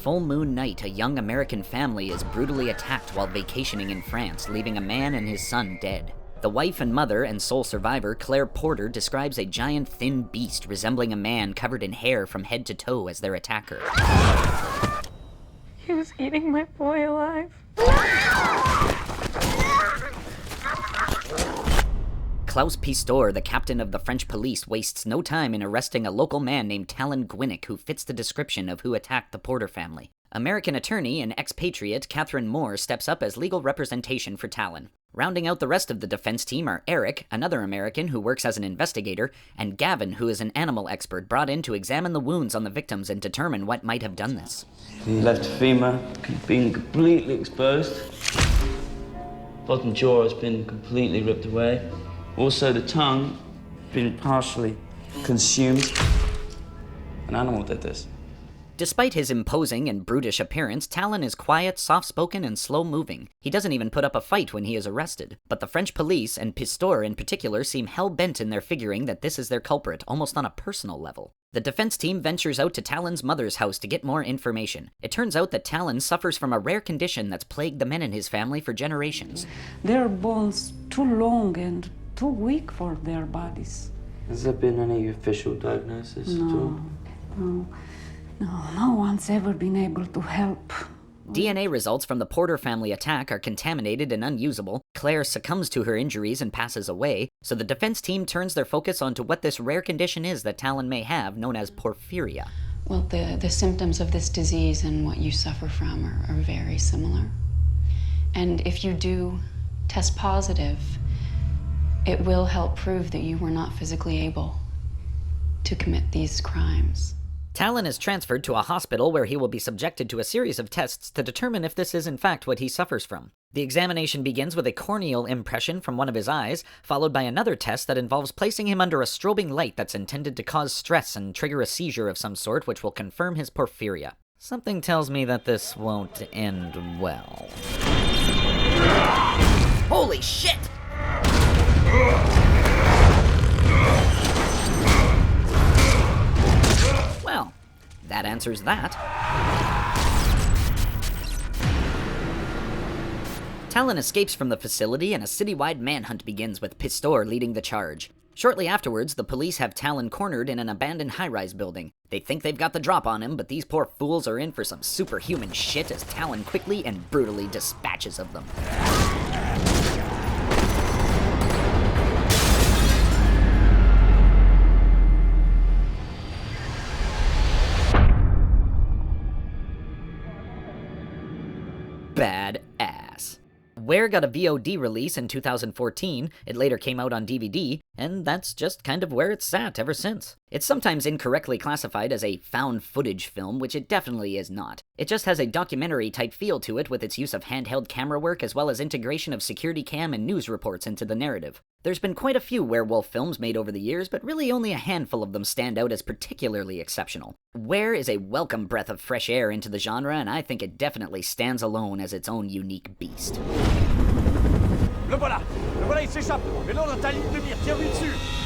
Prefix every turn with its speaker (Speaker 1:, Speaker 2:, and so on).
Speaker 1: full moon night, a young American family is brutally attacked while vacationing in France, leaving a man and his son dead. The wife and mother and sole survivor, Claire Porter, describes a giant thin beast resembling a man covered in hair from head to toe as their attacker.
Speaker 2: He was eating my boy alive.
Speaker 1: Klaus Pistor, the captain of the French police, wastes no time in arresting a local man named Talon Gwynnick who fits the description of who attacked the Porter family. American attorney and expatriate Catherine Moore steps up as legal representation for Talon. Rounding out the rest of the defense team are Eric, another American who works as an investigator, and Gavin, who is an animal expert brought in to examine the wounds on the victims and determine what might have done this.
Speaker 3: The left femur being completely exposed. Bottom jaw has been completely ripped away. Also, the tongue been partially consumed. An animal did this.
Speaker 1: Despite his imposing and brutish appearance, Talon is quiet, soft-spoken, and slow-moving. He doesn't even put up a fight when he is arrested. But the French police, and Pistor in particular, seem hell-bent in their figuring that this is their culprit, almost on a personal level. The defense team ventures out to Talon's mother's house to get more information. It turns out that Talon suffers from a rare condition that's plagued the men in his family for generations.
Speaker 4: Their bones too long and too weak for their bodies.
Speaker 3: Has there been any official diagnosis at all?
Speaker 4: No one's ever been able to help.
Speaker 1: DNA results from the Porter family attack are contaminated and unusable. Claire succumbs to her injuries and passes away, so the defense team turns their focus onto what this rare condition is that Talon may have, known as porphyria.
Speaker 5: Well, the symptoms of this disease and what you suffer from are very similar. And if you do test positive, it will help prove that you were not physically able to commit these crimes.
Speaker 1: Talon is transferred to a hospital where he will be subjected to a series of tests to determine if this is in fact what he suffers from. The examination begins with a corneal impression from one of his eyes, followed by another test that involves placing him under a strobing light that's intended to cause stress and trigger a seizure of some sort which will confirm his porphyria. Something tells me that this won't end well. Holy shit! Well, that answers that. Talon escapes from the facility and a citywide manhunt begins with Pistor leading the charge. Shortly afterwards, the police have Talon cornered in an abandoned high-rise building. They think they've got the drop on him, but these poor fools are in for some superhuman shit as Talon quickly and brutally dispatches of them. Badass. Where got a VOD release in 2014, it later came out on DVD, and that's just kind of where it's sat ever since. It's sometimes incorrectly classified as a found footage film, which it definitely is not. It just has a documentary-type feel to it with its use of handheld camera work as well as integration of security cam and news reports into the narrative. There's been quite a few werewolf films made over the years, but really only a handful of them stand out as particularly exceptional. Where is a welcome breath of fresh air into the genre, and I think it definitely stands alone as its own unique beast.
Speaker 6: Le voilà, il s'échappe. Mais non, dans ta ligne de mire, tire-lui dessus.